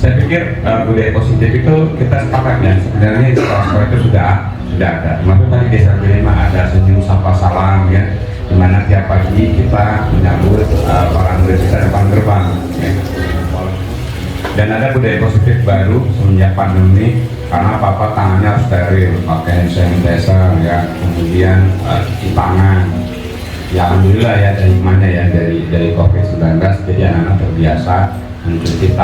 Saya pikir budaya positif itu kita sepakat ya, sebenarnya di sekolah-sekolah itu sudah ada. Termasuk tadi desa Bilema ada senyum sapa salam ya, dimana tiap pagi kita menyambut para murid kita depan gerbang ya. Dan ada budaya positif baru semenjak pandemi, karena apa tangannya harus steril, pakai hand sanitizer ya, kemudian cuci tangan. Ya alhamdulillah ya, dari mana ya, dari COVID-19, jadi anak-anak terbiasa mencuci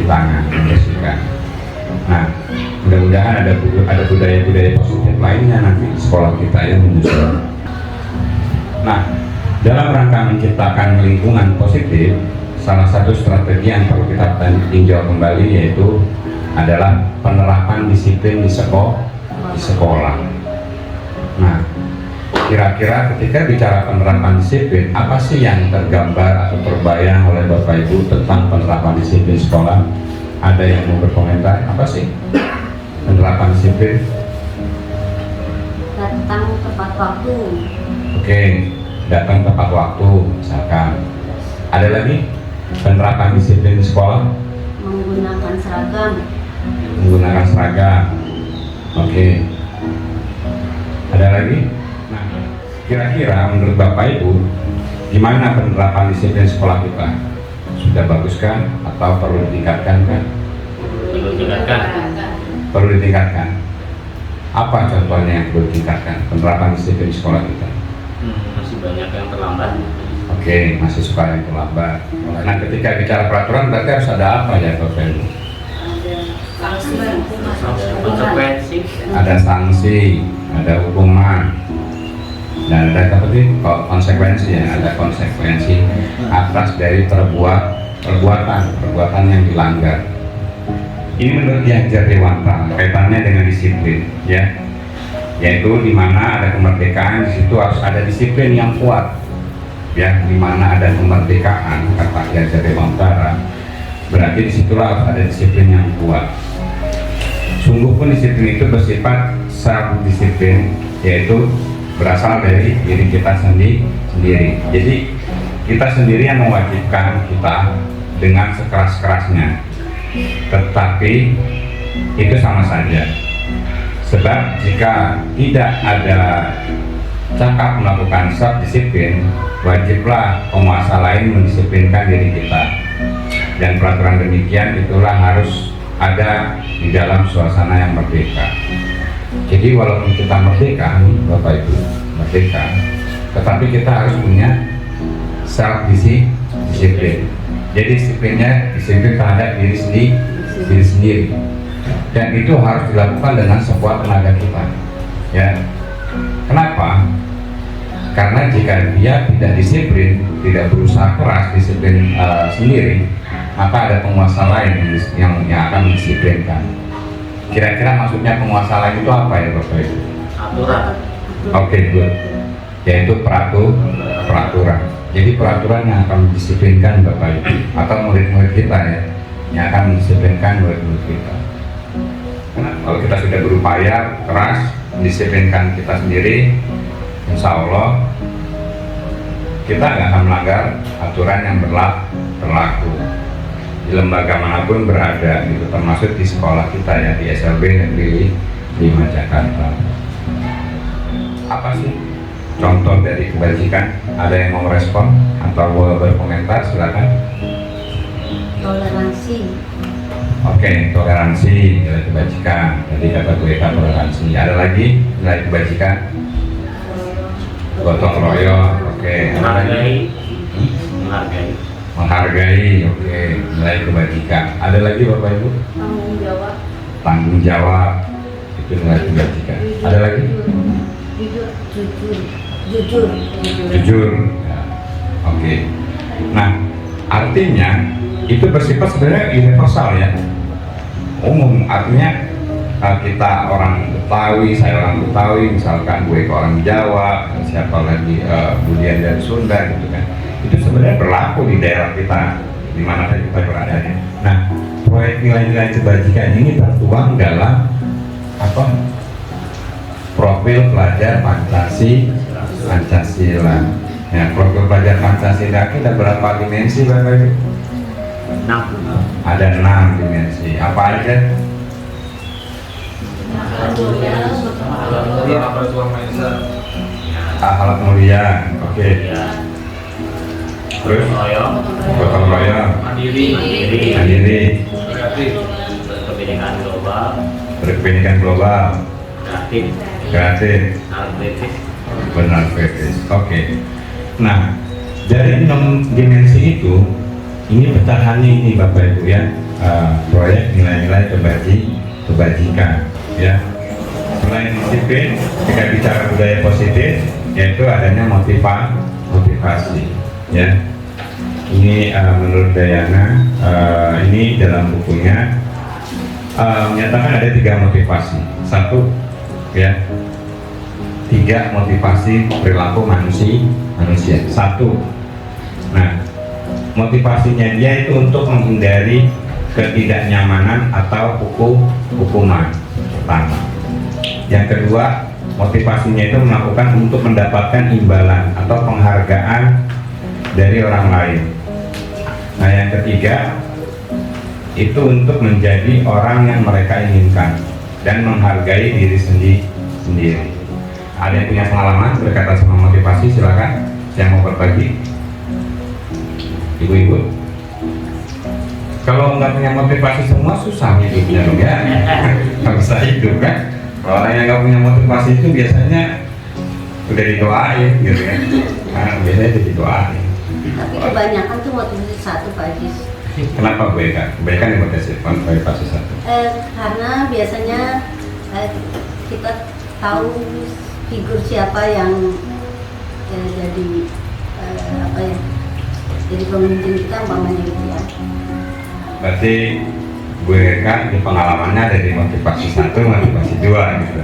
tangan, membersihkan. Nah, mudah-mudahan ada budaya-budaya positif lainnya nanti di sekolah kita yang menyusul. Nah, dalam rangka menciptakan lingkungan positif, salah satu strategi yang perlu kita tinjau kembali yaitu adalah penerapan disiplin di sekolah. Nah, kira-kira ketika bicara penerapan disiplin, apa sih yang tergambar atau terbayang oleh Bapak Ibu tentang penerapan disiplin sekolah? Ada yang mau berkomentar? Apa sih penerapan disiplin? Datang tepat waktu. Oke, datang tepat waktu misalkan. Ada lagi penerapan disiplin di sekolah? Menggunakan seragam. Menggunakan seragam. Oke. Ada lagi? Nah, kira-kira menurut Bapak Ibu, gimana penerapan disiplin sekolah kita? Sudah baguskah atau perlu ditingkatkan kan? Perlu ditingkatkan. Apa contohnya yang perlu ditingkatkan penerapan disiplin di sekolah kita? Masih banyak yang terlambat. Oke, masih suka yang terlambat. Nah, ketika bicara peraturan berarti harus ada apa ya Bapak Ibu? Konsekuensi. Ada sanksi, ada hukuman, dan ada apa sih? Konsekuensi ya, ada konsekuensi atas dari perbuatan yang dilanggar. Ini menurut Diajar Dewanta kaitannya dengan disiplin ya, yaitu di mana ada kemerdekaan, di situ harus ada disiplin yang kuat ya. Di mana ada kemerdekaan kata Diajar Dewanta, berarti disitulah harus ada disiplin yang kuat. Sungguh pun disiplin itu bersifat self disiplin, yaitu berasal dari diri kita sendiri. Jadi kita sendiri yang mewajibkan kita dengan sekeras-kerasnya, tetapi itu sama saja. Sebab jika tidak ada cakap melakukan self disiplin, wajiblah penguasa lain mendisiplinkan diri kita. Dan peraturan demikian itulah harus ada di dalam suasana yang merdeka. Jadi walaupun kita merdeka nih Bapak Ibu, merdeka, tetapi kita harus punya self disiplin. Jadi disiplin terhadap diri sendiri. Dan itu harus dilakukan dengan sekuat tenaga kita. Ya. Kenapa? Karena jika dia tidak disiplin, tidak berusaha keras disiplin sendiri, maka ada penguasa lain yang akan mendisiplinkan. Kira-kira maksudnya penguasa lain itu apa ya Bapak Ibu? Aturan. Oke, good. Yaitu peraturan. Jadi peraturan yang akan mendisiplinkan Bapak Ibu atau murid-murid kita ya, yang akan mendisiplinkan murid-murid kita. Karena kalau kita sudah berupaya keras mendisiplinkan kita sendiri, insya Allah kita nggak akan melanggar aturan yang berlaku di lembaga manapun berada, gitu, termasuk di sekolah kita ya, di SLB Negeri 5 Jakarta. Apa sih contoh dari kebajikan? Ada yang mau respon atau mau berkomentar? Silakan. Toleransi. Oke, toleransi nilai kebajikan. Jadi kata gue toleransi. Ada lagi nilai kebajikan? Gotong royong. Oke. Menghargai. Oke, nilai kebajikan. Ada lagi Bapak Ibu? Tanggung jawab. Itu nilai kebajikan. Ada lagi? Jujur. Ya. Oke. Nah, artinya itu bersifat sebenarnya universal ya, umum. Artinya kita orang Betawi, saya orang Betawi, misalkan gue ke orang Jawa, siapa lagi Budian dari Sunda gitu kan, itu sebenarnya berlaku di daerah kita di mana kita berada ya. Nah, proyek nilai-nilai kebajikan ini tertuang dalam apa? Profil pelajar Pancasila. Ya, profil pelajar Pancasila kita berapa dimensi Bapak Ibu? Enam. Ada 6 dimensi. Apa aja? Akhlak mulia. Oke. Ya. Terus Royong. gotong royong, Mandiri. mandiri, Berkebinekaan global. berkepentingan global, Kreatif. kreatif, Atletis. benar kritis. Oke. Nah, dari 6 dimensi itu, ini pecahannya ini Bapak Ibu ya, proyek nilai-nilai kebajikan ya. Selain disiplin, kita bicara budaya positif, yaitu adanya motivasi ya. Ini menurut Dayana, ini dalam bukunya menyatakan ada 3 motivasi. Satu ya, 3 motivasi perilaku manusia. Satu, nah motivasinya dia itu untuk menghindari ketidaknyamanan atau hukuman. Pertama. Yang kedua, motivasinya itu melakukan untuk mendapatkan imbalan atau penghargaan dari orang lain. Nah, yang ketiga itu untuk menjadi orang yang mereka inginkan dan menghargai diri sendiri. Ada yang punya pengalaman berkaitan sama motivasi? Silakan, saya mau berbagi. Ibu-ibu, kalau nggak punya motivasi semua susah hidupnya dong ya. Nggak bisa hidup kan. Kalau orang yang nggak punya motivasi itu biasanya udah didoain gitu ya. Nah, biasanya didoain. Tapi kebanyakan tuh motivasi satu Pak Ajis. Kenapa kebanyakan yang motivasi satu? Karena biasanya kita tahu figur siapa yang jadi apa ya, jadi pemimpin kita umpamanya gitu ya. Berarti gue kan di pengalamannya ada di motivasi 1, motivasi 2 gitu.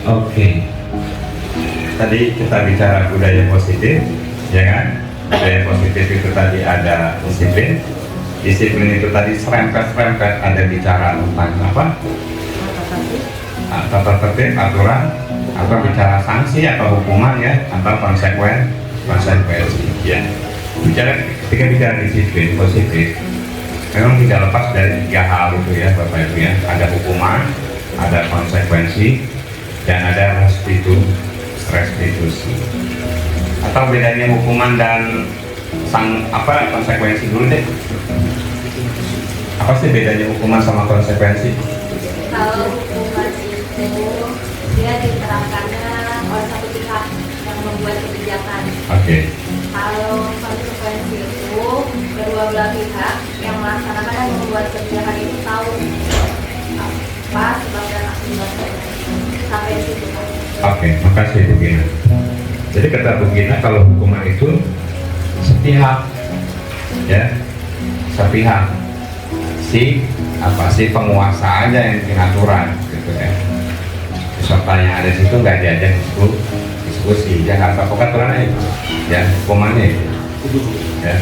Oke. Tadi kita bicara budaya positif, ya kan? Budaya positif itu tadi ada disiplin. Disiplin itu tadi serempet-serempet ada bicara tentang apa? Tata tertib, aturan, atau bicara sanksi atau hukuman ya, atau konsekuensi ya. Ketika bicara disiplin positif, memang tidak lepas dari 3 hal itu ya Bapak Ibu ya. Ada hukuman, ada konsekuensi, dan ada restitusi. Atau bedanya hukuman dan konsekuensi dulu deh. Apa sih bedanya hukuman sama konsekuensi? Kalau hukuman itu dia diterapkannya oleh satu pihak yang membuat kebijakan. Oke. Kalau konsekuensi itu kedua belah pihak yang melaksanakan dan membuat kebijakan itu tahu apa sebab dan akibatnya. Sampai di situ. Oke, makasih Bu Gina. Jadi kata Bu Gina, kalau hukuman itu sepihak ya, sepihak si penguasa aja yang bikin aturan gitu ya. Peserta yang ada di situ nggak diajak diskusi, dia nggak tahu aturannya itu ya, hukumannya itu ya,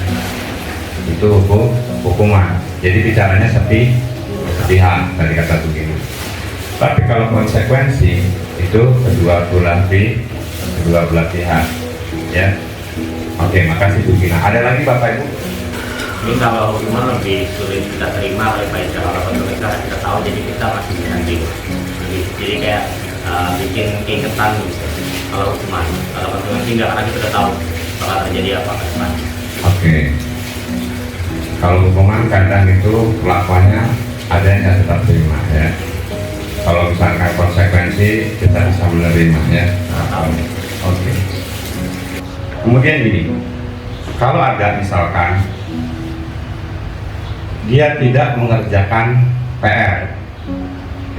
itu hukuman. Jadi bicaranya sepihak tadi kata Bu Gina. Tapi kalau konsekuensi itu kedua belah pihak ya. Oke, makasih Bu Gina. Ada lagi Bapak Ibu? Ini kalau hukuman lebih sulit kita terima daripada kalau mereka kita tahu, jadi kita masih bisa gitu. Jadi kayak bikin keingetan gitu. Kalau hukuman, kalau konsekuensi enggak, karena kita udah tahu bakal terjadi apa ke depan. Oke. Kalau hukuman kadang itu kelakuannya ada yang tidak kita terima ya. Kalau misalkan konsekuensi kita bisa menerima ya. Oke. Kemudian gini, kalau ada misalkan dia tidak mengerjakan PR,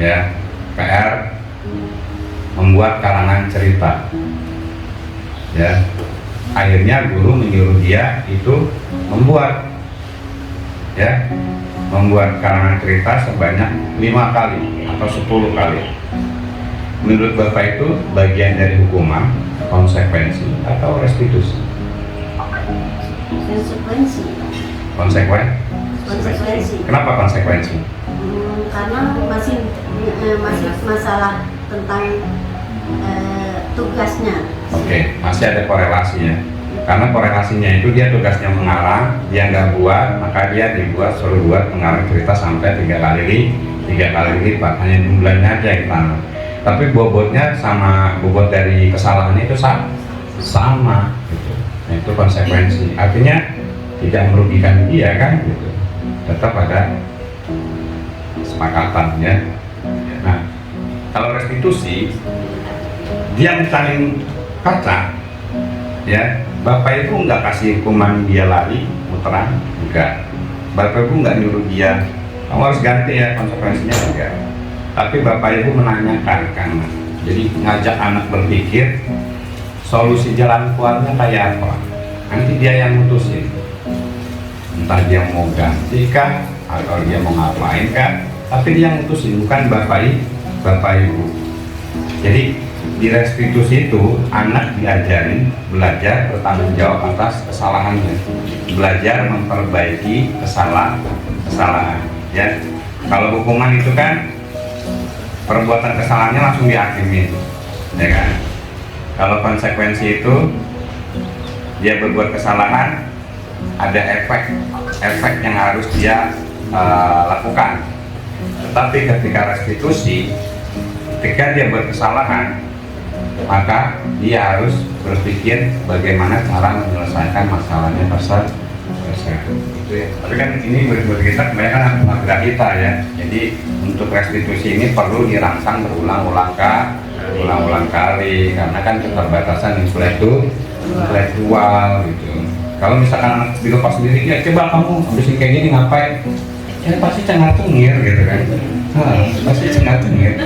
ya, PR membuat karangan cerita, ya, akhirnya guru menyuruh dia itu membuat karangan cerita sebanyak 5 kali atau 10 kali. Menurut Bapak itu bagian dari hukuman, konsekuensi, atau restitusi? Konsekuensi. Kenapa konsekuensi? Karena masih masalah tentang tugasnya. Oke, masih ada korelasinya. karena korelasinya itu dia tugasnya mengarang, dia nggak buat, maka dia suruh buat pengarang cerita sampai 3 kali lipat, hanya jumlahnya aja yang sama. Tapi bobotnya sama bobot dari kesalahan itu sama gitu. Nah, itu konsekuensi, artinya tidak merugikan dia kan gitu, tetap ada kesepakatan ya. Nah, kalau restitusi dia saling kaca ya, bapak ibu nggak kasih hukuman dia lari muteran, enggak. Bapak ibu nggak nyuruh dia kamu harus ganti ya, konsekuensinya enggak. Tapi bapak ibu menanyakan kan, jadi ngajak anak berpikir solusi jalan keluarnya kayak apa, nanti dia yang mutusin, entah dia mau ganti kah atau dia mau ngapain kah, tapi dia yang mutusin, bukan bapak ibu. Jadi di restitusi itu anak diajarin belajar bertanggung jawab atas kesalahannya, belajar memperbaiki kesalahan ya. Kalau hukuman itu kan perbuatan kesalahannya langsung dihakimi ya kan. Kalau konsekuensi itu dia berbuat kesalahan, ada efek yang harus dia lakukan. Tetapi ketika restitusi, ketika dia berkesalahan, maka dia harus berpikir bagaimana cara menyelesaikan masalahnya tersebut. Gitu ya. Tapi kan ini buat kita kebanyakan anak kita ya. Jadi untuk restitusi ini perlu dirangsang berulang-ulang kali, karena kan keterbatasan intelektual gitu. Kalau misalkan anak dilepas sendiri, ya coba kamu habis kayak gini ngapain? Ya pasti cengar-cengir gitu kan. Pasti cengar-cengir.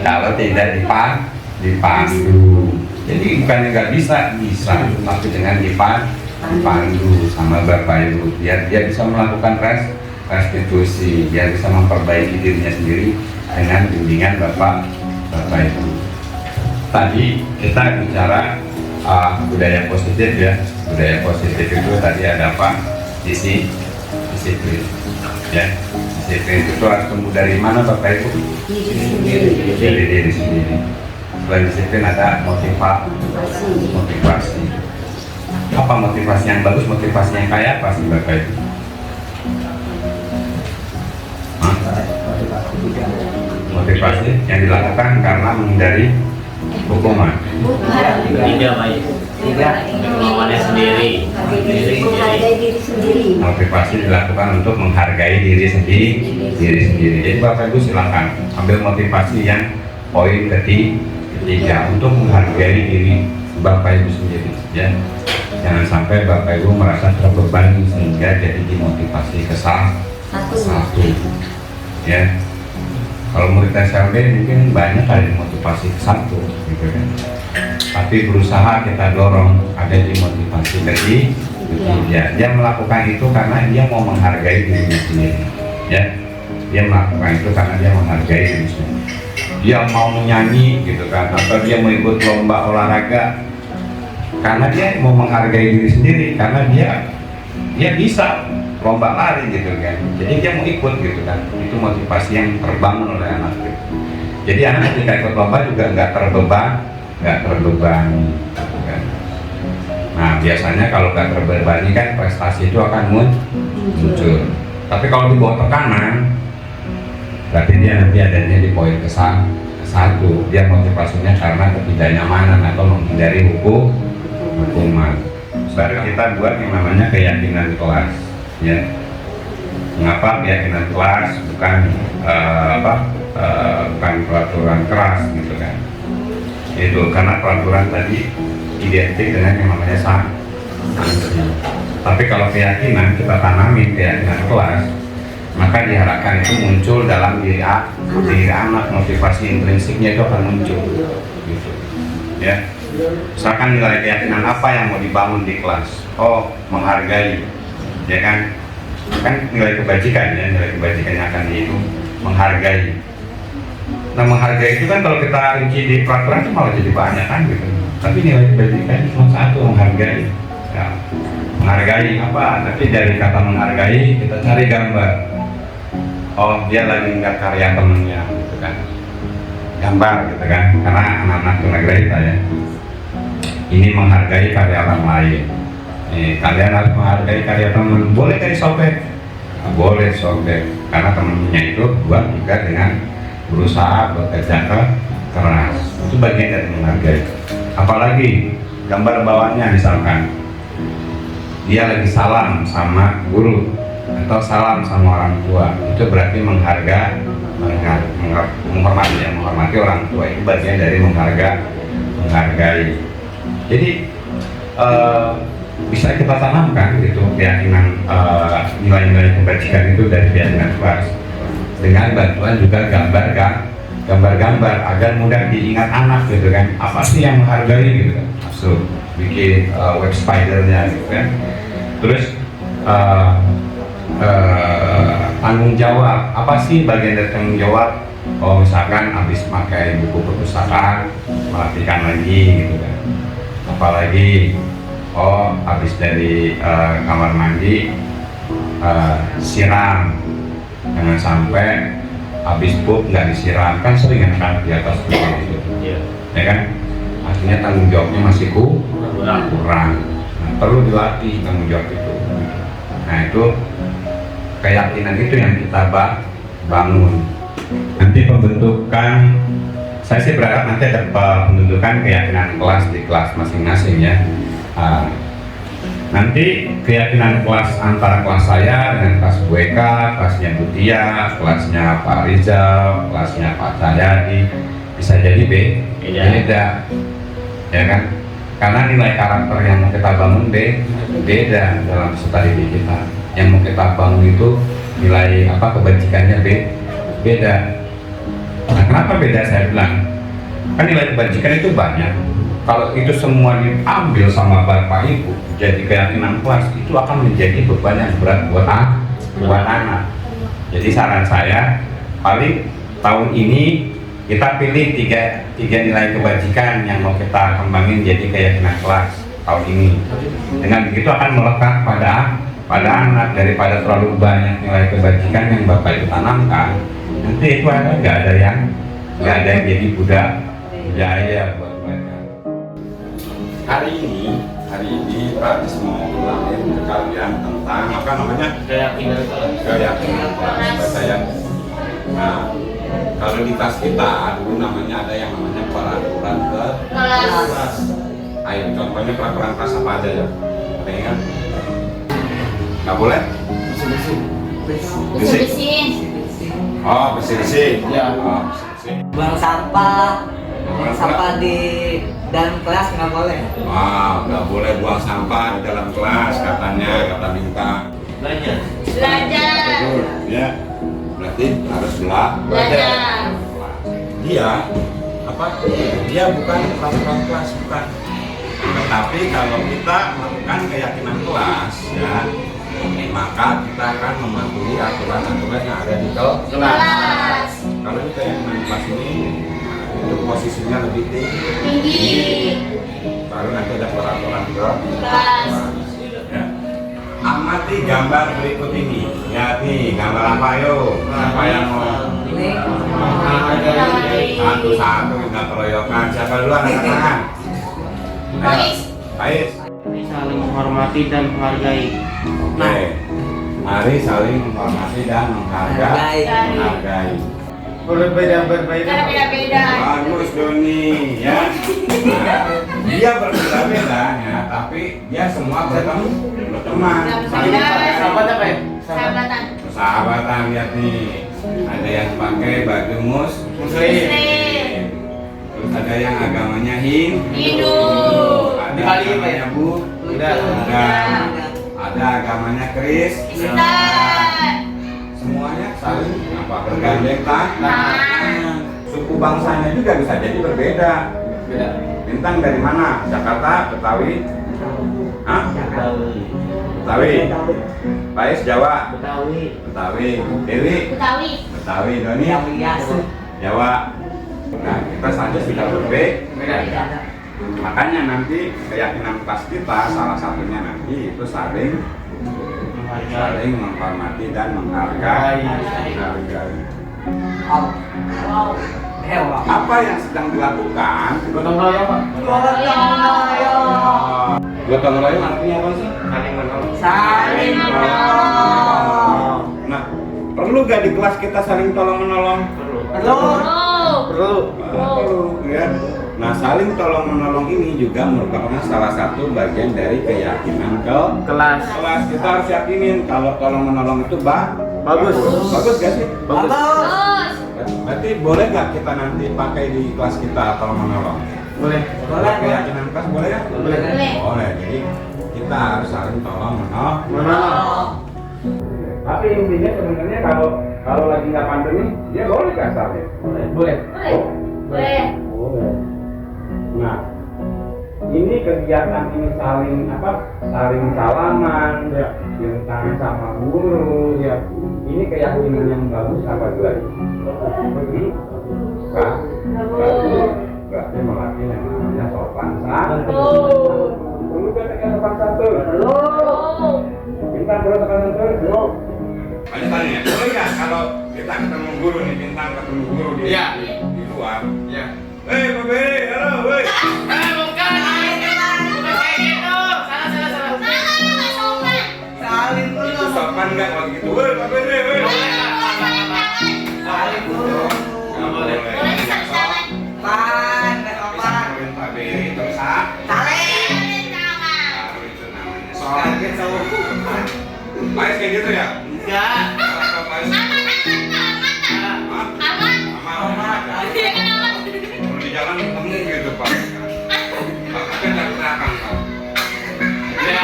Kalau tidak dipandu. Jadi bukannya nggak bisa, tapi dengan dipandu sama bapak ibu, biar dia bisa melakukan restitusi, dia bisa memperbaiki dirinya sendiri dengan bimbingan bapak ibu. Tadi kita bicara budaya positif ya. Budaya positif itu tadi ada apa? Disiplin ya. Disiplin itu harus tumbuh dari mana bapak ibu? Dari diri sendiri. Selain disiplin ada motivasi. Apa motivasi yang bagus, motivasi yang kayak apa sih bapak ibu? Motivasi yang dilakukan karena menghindari hukuman. Tidak baik. Kemauannya sendiri. Menghargai diri sendiri. Motivasi dilakukan untuk menghargai diri sendiri. Jadi bapak ibu silakan ambil motivasi yang poin ketiga untuk menghargai diri bapak ibu sendiri ya. Jangan sampai bapak ibu merasa terbebani sehingga jadi dimotivasi ke satu ya. Kalau murid SLB mungkin banyak kali motivasi ke satu gitu kan. Tapi berusaha kita dorong ada dimotivasi ketiga. Dia melakukan itu karena dia mau menghargai dirinya sendiri ya. Dia melakukan itu karena dia menghargai dirinya sendiri. Dia mau menyanyi gitu kan, atau dia mau ikut lomba olahraga karena dia mau menghargai diri sendiri, karena dia bisa lomba lari gitu kan, jadi dia mau ikut gitu kan. Itu motivasi yang terbangun oleh anak gitu. Jadi anak ketika ikut lomba juga nggak terbebani gitu kan. Nah biasanya kalau nggak terbebani kan prestasi itu akan muncul. Tapi kalau di bawah tekanan, berarti dia nanti adanya di poin ke satu. Dia motivasinya karena ketidaknyamanan atau menghindari hukuman. Baru kita buat yang namanya keyakinan kelas ya. Mengapa keyakinan kelas bukan bukan peraturan keras gitu kan? Itu karena peraturan tadi identik dengan yang namanya sanksi. Tapi kalau keyakinan kita tanamin keyakinan kelas, maka diharapkan itu muncul dalam diri anak, motivasi intrinsiknya itu akan muncul gitu ya. Misalkan nilai keyakinan apa yang mau dibangun di kelas? Oh, menghargai ya kan nilai kebajikan ya, nilai kebajikan yang akan itu menghargai. Nah menghargai itu kan kalau kita rinci di peraturan itu malah jadi banyak kan gitu. Tapi nilai kebajikan cuma satu, menghargai ya. Menghargai apa? Tapi dari kata menghargai kita cari gambar. Oh dia lagi ngeliat karya temennya gitu kan, gambar gitu kan, karena anak-anak tunagrahita ya, ini menghargai karya orang lain. Kalian harus menghargai karya teman. Boleh dari sobek, boleh sobek, karena temennya itu buat juga dengan berusaha bekerja keras. Itu bagian dari menghargai. Apalagi gambar bawahnya misalkan dia lagi salam sama guru atau salam sama orang tua, itu berarti menghormati orang tua. Itu bagian dari menghargai. Jadi bisa kita tanamkan gitu keyakinan nilai-nilai kebajikan itu dari keyakinan kelas dengan bantuan juga gambar-gambar agar mudah diingat anak gitu kan. Apa sih yang menghargai gitu kan? So, bikin web spidernya gitu kan. Terus tanggung jawab, apa sih bagian dari tanggung jawab? Oh misalkan habis pakai buku perpustakaan merapikan lagi gitu kan. Apalagi habis dari kamar mandi siram, jangan sampai habis pup nggak disiram, kan sering kan di atas gitu, ya kan? Artinya tanggung jawabnya masih kurang. Nah, perlu dilatih tanggung jawab itu. Nah itu keyakinan itu yang kita bangun. Nanti pembentukan, saya sih berharap nanti ada pembentukan keyakinan kelas di kelas masing-masing ya. Nanti keyakinan kelas antara kelas saya dengan kelas Bu Eka, kelasnya Bu Tia, kelasnya Pak Rizal, kelasnya Pak Cahyadi bisa jadi beda, ya kan? Karena nilai karakter yang mau kita bangun beda dalam peserta didik kita. Yang mau kita bangun itu nilai kebajikannya beda. Nah, kenapa beda saya bilang? Kan nilai kebajikan itu banyak. Kalau itu semua diambil sama Bapak Ibu jadi keyakinan kelas, itu akan menjadi beban yang berat buat anak. Jadi saran saya, paling tahun ini kita pilih tiga nilai kebajikan yang mau kita kembangin jadi keyakinan kelas tahun ini. Dengan begitu akan melekat pada anak, daripada terlalu banyak nilai kebajikan yang Bapak Ibu tanamkan. Nanti itu nggak ada yang jadi budaya buat mereka. Hari ini Pak Anies mau ulangin ke kalian tentang keyakinan kepercayaan. Nah, kalau di tas kita dulu namanya ada yang namanya peraturan kelas. Ayo contohnya peraturan kelas apa aja ya? Ada yang ingat? Nggak boleh? Bersih-bersih. Oh, bersih-bersih. Ya. Oh, bersih-bersih. Buang sampah di dalam kelas nggak boleh. Nggak boleh buang sampah di dalam kelas katanya, kata minta. Belajar. Ya, berarti harus Belajar. Dia bukan peraturan kelas, bukan. Tetapi kalau kita melakukan keyakinan kelas, ya, maka kita akan mematuhi aturan-aturan yang ada di kelas. Kalau di keyakinan kelas ini, itu posisinya lebih tinggi. Baru nanti ada peraturan kelas. Ya. Amati gambar berikut ini. Lihat nih, gambar apa yuk? Siapa yang mau? Satu-satu kita keroyokan. Siapa dulu angkat tangan? Pais. Saling menghormati dan menghargai. Oke. Mari saling menghormati dan menghargai. Berbeda. Karena beda-beda. Bagus Doni, ya. Nah, dia berbeda-beda ya, tapi dia semua berteman. Sahabatan, lihat nih. Ada yang pakai baju muslim. Terus ada yang agamanya Hindu. Ada agamanya Buddha. Ada agamanya Kristen. Semuanya saling bergandeng tangan. Suku bangsanya juga bisa jadi berbeda. Bintang dari mana? Jakarta, Betawi? Betawi. Pais Jawa? Betawi. Dewi? Betawi. Doni? Jawa. Nah, kita saja sudah berbeda. Makanya nanti keyakinan kelas kita salah satunya nanti itu saling menghormati dan menghargai. Apa yang sedang dilakukan? Gotong royong, Pak. Gotong royong artinya apa sih? Saling menolong. Saling menolong. Nah, perlu gak di kelas kita saling tolong menolong? Perlu. Perlu. Perlu. Perlu, ya. Nah, saling tolong menolong ini juga merupakan salah satu bagian dari keyakinan Kelas. kelas. Kita harus yakinin kalau tolong menolong itu Bagus. Bagus gak sih? Bagus. Terus. Berarti boleh gak kita nanti pakai di kelas kita tolong menolong? Boleh. Boleh. Keyakinan kelas boleh kan? Boleh. Boleh. Jadi kita harus saling tolong menolong. Menolong. Tapi intinya sebenarnya kalau lagi nggak pandemi, dia boleh nggak saling? Boleh. Boleh. Boleh. Boleh. Nah, ini kegiatan ini saling salaman, ya, cium tangan sama guru, ya. Ini keyakinan yang bagus apa enggak? Bagus. Berarti melatih yang namanya sopan santun. Perlu kan sopan santun? Perlu. Bintang perlu sopan santun? Perlu. Tanya, boleh nggak kalau kita ketemu guru nih, Bintang ketemu guru di luar? Iya. Pak Beri, halo, woi. Bukan kayak gitu. Salah. Saling Itu dulu. sopan nggak kalau gitu? Woi, Pak Beri, woi. Saling dulu. Nggak boleh. Boleh saling tangan. Pan, Bisa pan. ngomongin Pak Beri terus ah. Saling. Baru itu namanya Saling sopan. gitu. Pais kayak gitu ya? Enggak. Atau Pais? Hah? Aman. Kalau di jalan ketemu gitu Pak. Pak kan nggak kelihatan Pak. Ya.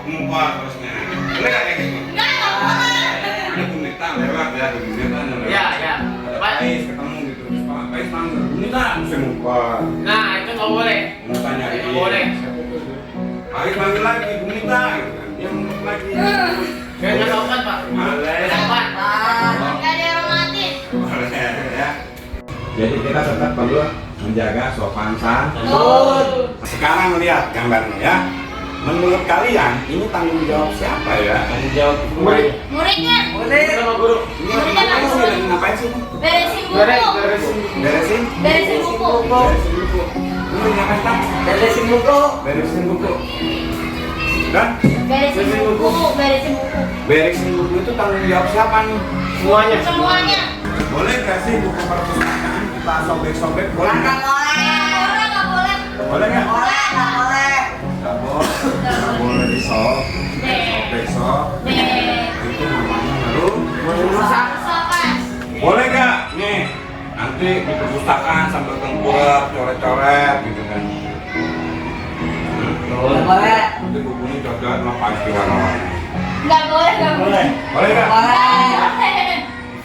Muka terusnya. Boleh nggak kayak gitu? Ada Bumita lewat ya, ada Bumita lewat. Ya. Ada Pais ketemu gitu. Terus Pak Pais manggil Bumita, mesti muka. Nah, itu nggak boleh. Bumita nyari. Nggak boleh. Pais manggil lagi Bumita, gitu kan. Dia muka lagi. Nggak sopan, Pak. Nggak sopan. Pan. Gak dihormatin. Boleh ya. Jadi kita tetap perlu menjaga sopan Santun. Sekarang lihat gambarnya ya. Menurut kalian ini tanggung jawab siapa ya? Tanggung jawab Murid. Muridnya Boleh. sama guru. Ini ngapain sih? Lagi ngapain sih? beresin buku. Beresin. Beresin? Beresin buku. Beresin buku. Ini ngapain tak? Beresin buku. Beresin buku. Dan Beresin buku. Beresin buku. beresin buku itu tanggung jawab siapa nih? Semuanya. Semuanya. Boleh nggak sih buku perpustakaan kita sobek-sobek? Boleh Nggak nggak? boleh. Orang nggak boleh. Boleh nggak? Boleh, nggak boleh. Nggak boleh. Nggak boleh disobek. Sobek-sobek. Deh. Itu namanya merusak. Rusak. Sopan. Boleh gak? Nih, nanti di perpustakaan sambil tengkurap, coret-coret gitu kan. Nggak boleh. Nanti bukunya coret sama pasti warna-warni. Nggak boleh. Nggak boleh. Boleh gak? Boleh.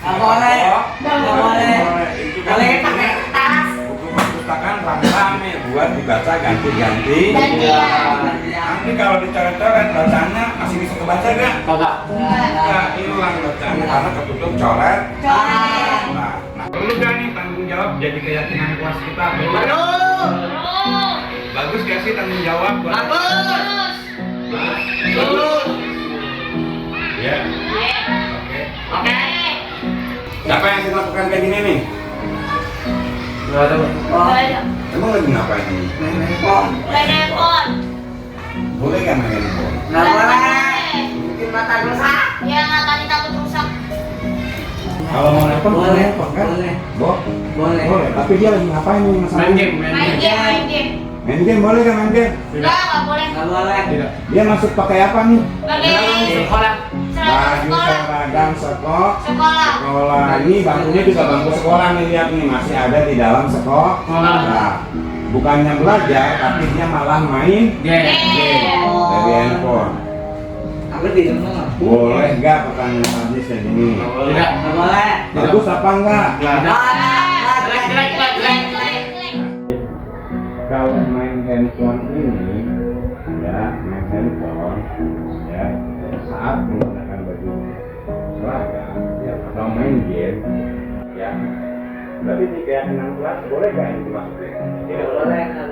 Nggak boleh. Nggak boleh. Itu kan Boleh buku- pakai tas. buku perpustakaan rame-rame buat dibaca ganti-ganti. Gantian. Nanti kalau dicoret-coret bacanya masih bisa kebaca gak? Kagak. Nggak, hilang bacanya karena ketutup coret. Coret. Nah, perlu gak nih tanggung jawab jadi keyakinan kelas kita? Perlu. Terus. Bagus gak sih tanggung jawab? Bagus. Terus. Ya. Oke. Oke. Siapa yang sih lakukan kayak gini nih? Nggak ada. Oh, Emang lagi ngapain nih? main handphone. Main handphone. Boleh gak main handphone? Nggak boleh. Bikin mata rusak. Ya nggak tadi takut rusak. Kalau mau handphone Boleh. handphone kan? Boleh. Boleh. Boleh. Tapi dia lagi ngapain nih masalah? Main game. Main game. Main game. Main game boleh gak main game? Nggak boleh. Nggak boleh. Tidak. Dia masuk pakai apa nih? Pakai Sekolah. seragam Baju sekolah. seragam sekolah. Sekolah. Sekolah ini bangkunya juga bangku sekolah nih, lihat nih masih ada di dalam sekolah. Sekolah. Nah, bukannya belajar tapi dia malah main Game. dari Oh. handphone. Aku di rumah. Boleh nggak pertanyaan tadi kayak gini? Tidak. Nggak boleh. Bagus apa enggak? Kalau main handphone ini, ya main handphone, ya saat menggunakan baju seragam, ya atau main game, ya. Tapi di keyakinan kelas boleh nggak ini dimasukin? Nggak boleh. Nggak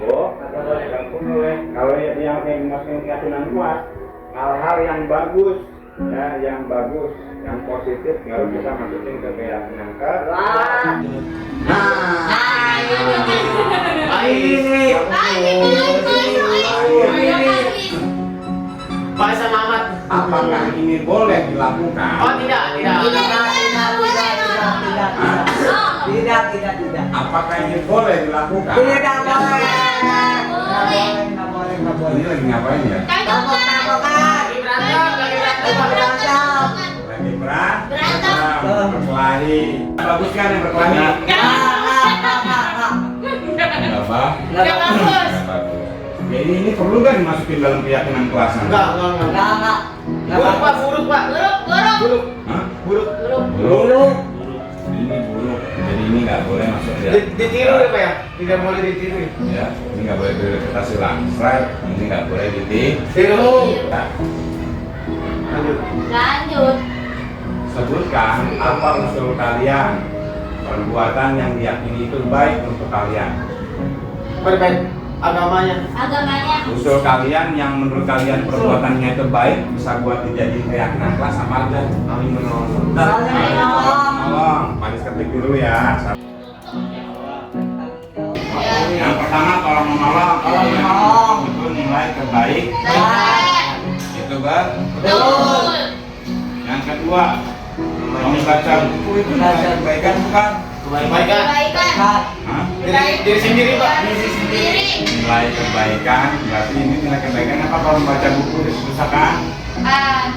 boleh, nggak boleh. Kalau yang dimasukin keyakinan kelas, hal-hal yang bagus, ya yang bagus, yang positif baru kita masukin ke keyakinan kelas. Nah. Baik. Ini. Baik. Ini. boleh dilakukan. Oh tidak. Tidak. Apakah ini boleh dilakukan? Tidak boleh. Ini lagi ngapain ya? Lagi berantem. Lagi berkelahi. Bagus kan yang berkelahi? Apa? Nggak bagus. Ya ini perlu kan dimasukin dalam keyakinan kelas? Enggak. Buruk Pak. Buruk. Hah? Buruk. Buruk. Ini buruk. Jadi ini nggak boleh masuk ya. Ditiru ya Pak ya? Tidak boleh ditiru. Ya, ini nggak boleh direpetasi langsung. Ini nggak boleh ditiru. Tiru. Nah, Lanjut. sebutkan apa usul kalian, perbuatan yang diyakini itu baik untuk kalian. Berbeda agamanya. Usul kalian yang menurut kalian perbuatannya itu baik bisa buat dijadiin keyakinan kelas apa aja? Saling menolong. Tolong, Paris ketik dulu ya. Yang pertama tolong menolong. Itu nilai terbaik. Itu Betul. Yang kedua, membaca buku itu nilai kebaikan bukan? Kebaikan. Hah? Diri sendiri Pak. Nilai kebaikan, berarti ini nilai kebaikan apa kalau membaca buku di perpustakaan? Hah?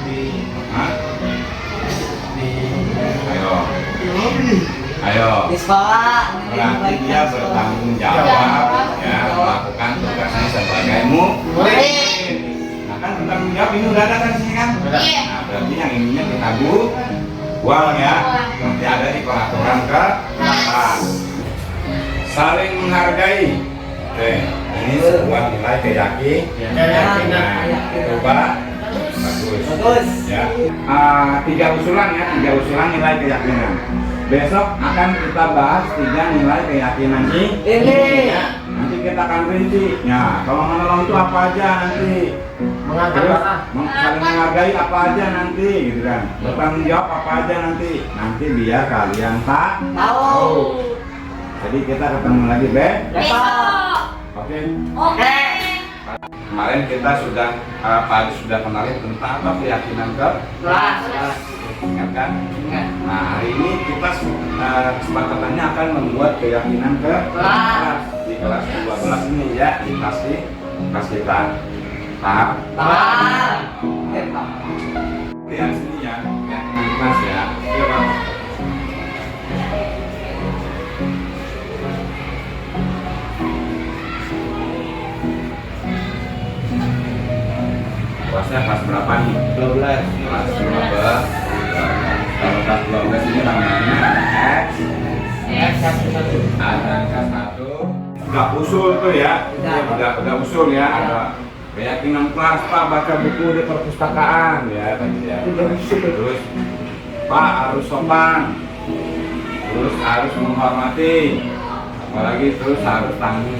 Ayo. Di sekolah. Berarti dia bertanggung jawab ya melakukan tugasnya sebagai murid. Nah kan bertanggung jawab ini udah ada kan di sini kan? Iya. Nah berarti yang ininya kita buang ya. Nanti ada di peraturan ke 8. Saling menghargai. Oke, ini sebuah nilai keyakinan. Coba bagus. Ya. 3 usulan nilai keyakinan. Besok akan kita bahas 3 nilai keyakinan ini. Ya. Nanti kita akan rinci. Ya, kalau menolong itu apa aja nanti. Saling menghargai apa aja nanti, gitu kan. Bertanggung jawab apa aja nanti. Nanti biar kalian tahu. Jadi kita ketemu lagi Besok. Oke. Oke. Kemarin kita sudah Pak Adi sudah kenalin tentang apa keyakinan Kelas. ingat kan? Nah hari ini kita kesepakatannya akan membuat keyakinan ke kelas di kelas 12 ini ya di kelas kita tahap lihat sini ya keyakinan kelas ya. Iya Pak. Kelasnya kelas berapa nih? 12. Kelas 12. Kalau kelas 12 ini namanya X. Ada kelas 1. Udah usul tuh ya. Udah usul ya. Ada keyakinan kelas Pak baca buku di perpustakaan ya tadi ya. Terus Pak harus sopan. Terus harus menghormati. Apalagi terus harus tanggung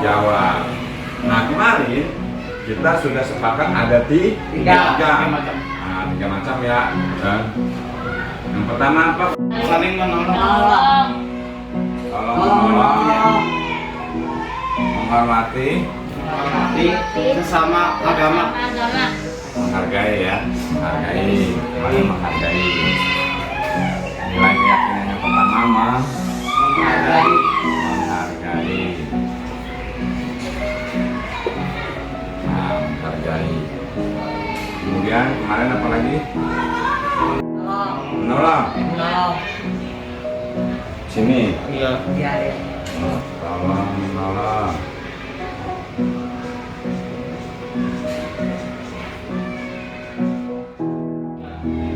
jawab. Nah kemarin kita sudah sepakat ada tiga macam. Nah, 3 macam ya. Dan yang pertama apa? Saling menolong. Tolong menolong. Menghormati. Sesama agama. Menghargai ya. Menghargai. Mana menghargai. Nilai keyakinan yang pertama menghargai. Menghargai. Kemudian kemarin apa lagi? Menolong. Sini. Iya. Tolong menolong.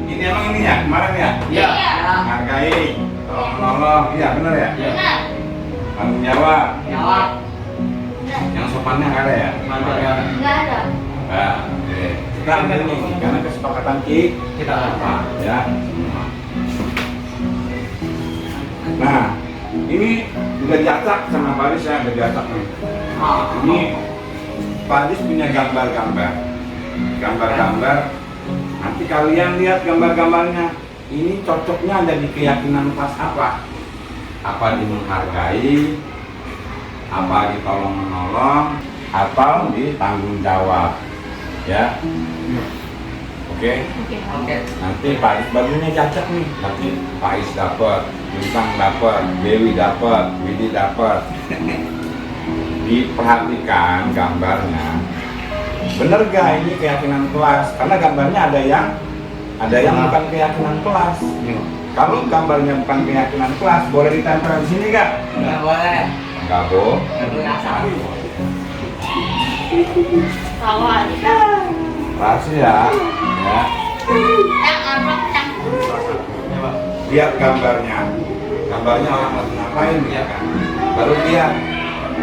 Ini emang ini ya kemarin ya? Iya. Menghargai. Tolong menolong. Iya benar ya? Iya. Tanggung jawab. Yang sopannya nggak ada ya? Enggak ada. Nah, oke. Kita ambil ini karena kesepakatan kita apa ya. Nah, ini udah diacak sama Paris ya, udah diacak nih. Ini Paris punya gambar-gambar. Nanti kalian lihat gambar-gambarnya. Ini cocoknya ada di keyakinan kelas apa? Apa di menghargai, apa di tolong menolong, atau di tanggung jawab, ya. Oke. Oke. Oke. Nanti bajunya cacat nih. Nanti Faiz dapat, Bintang dapat, Dewi dapat, Widi dapat. Diperhatikan gambarnya. Bener gak ini keyakinan kelas? Karena gambarnya ada yang bukan keyakinan kelas. Kalau gambarnya bukan keyakinan kelas, boleh ditempel di sini gak? Nggak boleh. Nggak boleh. Nggak boleh asal. Kalau ada Rahasia, ya. yang amplop yang Lihat gambarnya orang lagi ngapain ya kan? Baru dia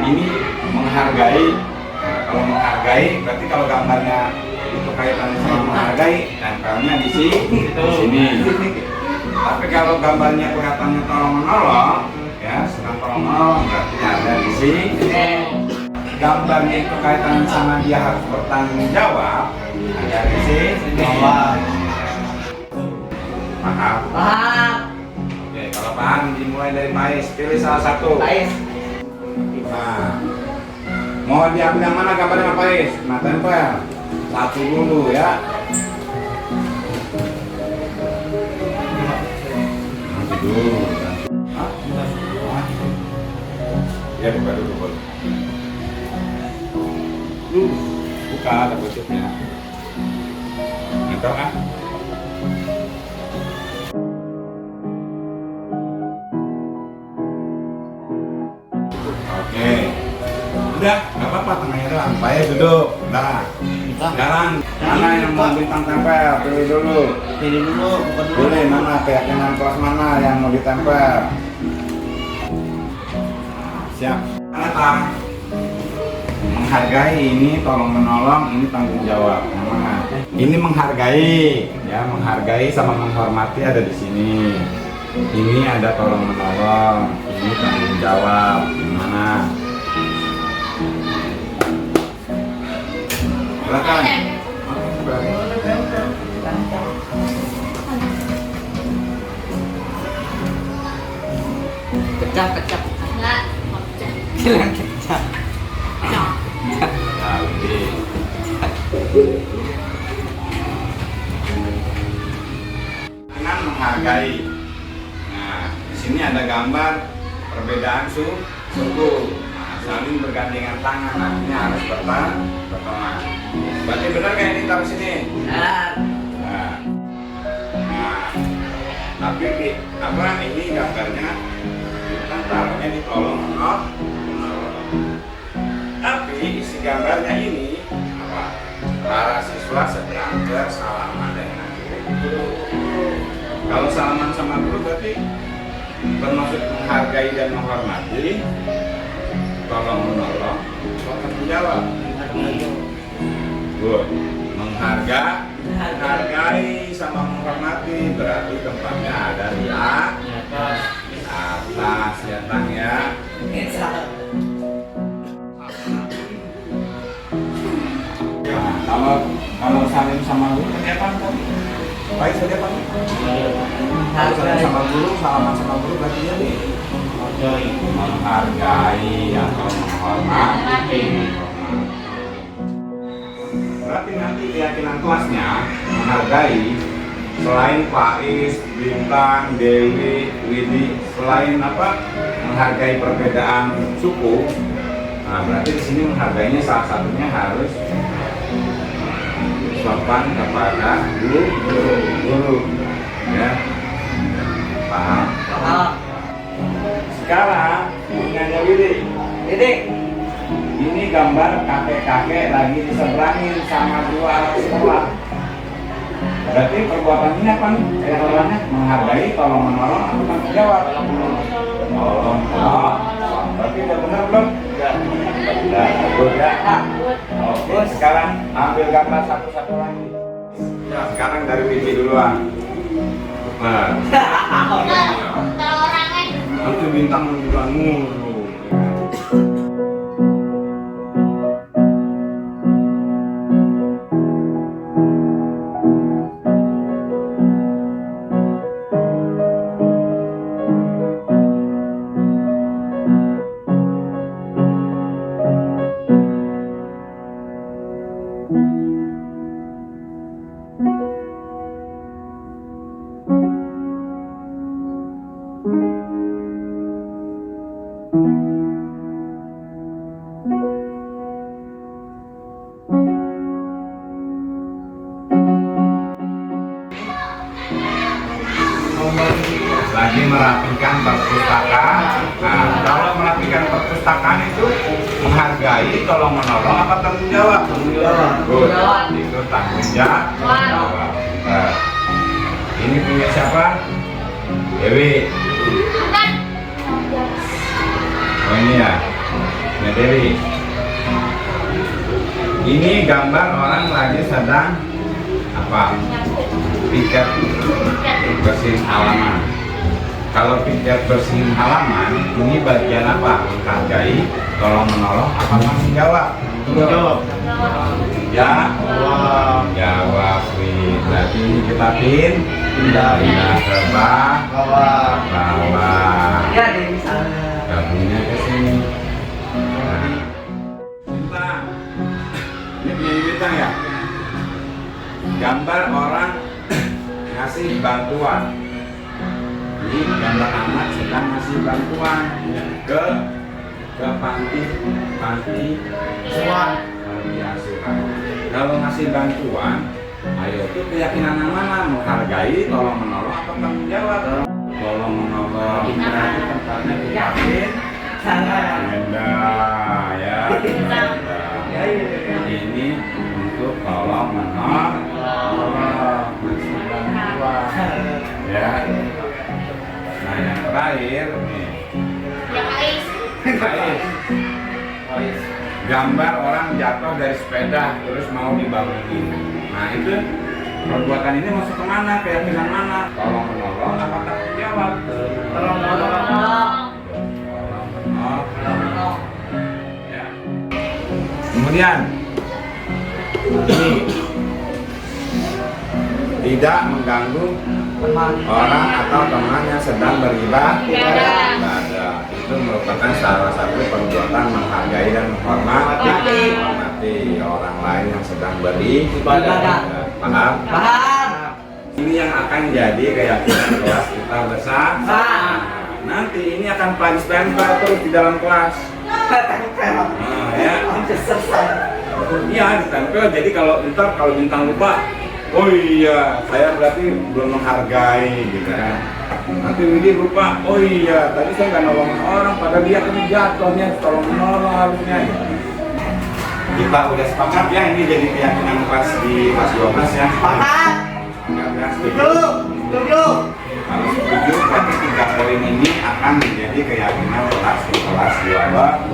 ini menghargai. Kalau menghargai, berarti kalau gambarnya itu kaitannya sama menghargai, tempelnya di sini. Tapi kalau gambarnya kelihatannya tolong menolong, ya sedang tolong menolong, berarti ada di sini. Gambarnya itu kaitannya sama dia harus bertanggung jawab, ada di sini. Paham? Paham. Oke, kalau paham dimulai dari Faiz, pilih salah satu. Faiz. Nah, mau diambil yang mana gambarnya Faiz? Nah, tempel satu dulu ya. Nanti dulu. Hah? Ya buka dulu boleh. Buka ada bentuknya. Nempel kan? Oke. Udah, nggak apa-apa tengahnya doang. Faiz duduk. Nah, sekarang mana yang mau bintang tempel? Pilih dulu. Pilih dulu, bukan dulu. Pilih mana keyakinan kelas mana yang mau ditempel. Siap. Apa? Menghargai ini tolong menolong, ini tanggung jawab. Yang mana? Ini menghargai, ya menghargai sama menghormati ada di sini. Ini ada tolong menolong, ini tanggung jawab. Yang mana? Silakan. Kecap. enggak Bilang kecap. Ya, lebih. Dengan menghargai. Nah, di sini ada gambar perbedaan suku. Nah, saling bergandengan tangan. Artinya harus berteman. Berarti benar kayak ini taruh sini. Nah, Nah, tapi ini gambarnya kita taruhnya di kolom menolong. Tapi isi gambarnya ini apa? Para siswa sedang bersalaman dengan guru. Kalau salaman sama guru berarti bermaksud menghargai dan menghormati, tolong menolong, tolong menjawab. Good. Menghargai sama menghormati berarti tempatnya ada di atas ya Tang ya. Nah, kalau salim sama guru kelihatan kan? Baik saja Pak. Kalau salim sama guru, salaman sama guru berarti ya nih. Menghargai atau menghormati. Berarti nanti keyakinan kelasnya menghargai selain Faiz, Bintang, Dewi, Widi, selain apa? Menghargai perbedaan suku. Nah, berarti di sini menghargainya salah satunya harus sopan kepada guru. Ya. Paham? paham. Sekarang punyanya Widi. Ini Ini gambar kakek-kakek lagi diseberangin sama dua anak sekolah. Berarti perbuatan ini apa nih? Perbuatannya menghargai, tolong menolong, atau tanggung jawab? Tolong menolong. Berarti udah benar belum? Udah, bagus ya. Oke, sekarang ambil gambar satu-satu lagi. Ya, sekarang dari Widi duluan. Nah, kalau orangnya nanti Bintang juga mulu. Tadi merapikan perpustakaan. Nah, kalau merapikan perpustakaan itu menghargai, tolong menolong apa tanggung jawab? Tanggung jawab. Good. Itu tanggung jawab. Nah, ini punya siapa? Dewi. Oh ini ya, ini Dewi. Ini gambar orang lagi sedang apa? Piket bersihin halaman. Kalau piket bersihin halaman, ini bagian apa? Menghargai, tolong menolong, apa tanggung jawab? Jawab. Ya, jawab. Berarti ini kita pindah ke bawah. Ya deh misalnya. Gabungnya ke sini. Bintang. Ini punya bintang ya? Gambar orang ngasih bantuan. Ini gambar anak sedang ngasih bantuan ke panti Asuhan. Kalau ngasih bantuan, ayo itu keyakinan mana? Menghargai, tolong menolong, atau tanggung jawab? Tolong menolong. Berarti tempatnya yakin. Benda ya. Ini untuk tolong menolong. Ngasih bantuan. Ya. Nah yang terakhir nih. Ais. Gambar orang jatuh dari sepeda terus mau dibangunin. Nah itu perbuatan ini masuk ke mana? Keyakinan mana? Tolong menolong apa tanggung jawab? Tolong. Menolong. Ya. Kemudian ini tidak mengganggu orang atau teman yang sedang beribadah. Itu merupakan salah satu perbuatan menghargai dan menghormati orang lain yang sedang beribadah. Paham? Paham. Ini yang akan jadi keyakinan kelas kita bersama. Nanti ini akan punch tempel terus di dalam kelas. Nah, ya. Iya, ditempel. Jadi kalau bintang lupa, oh iya, saya berarti belum menghargai gitu kan. Nanti Widi lupa, oh iya, tadi saya nggak nolongin orang, padahal dia kan jatuhnya, tolong menolong harusnya. Gitu. Kita udah sepakat ya, ini jadi keyakinan kelas di kelas 12 ya. Sepakat. Ya, Setuju. Kalau setuju, berarti 3 poin ini akan menjadi keyakinan kelas di kelas 12.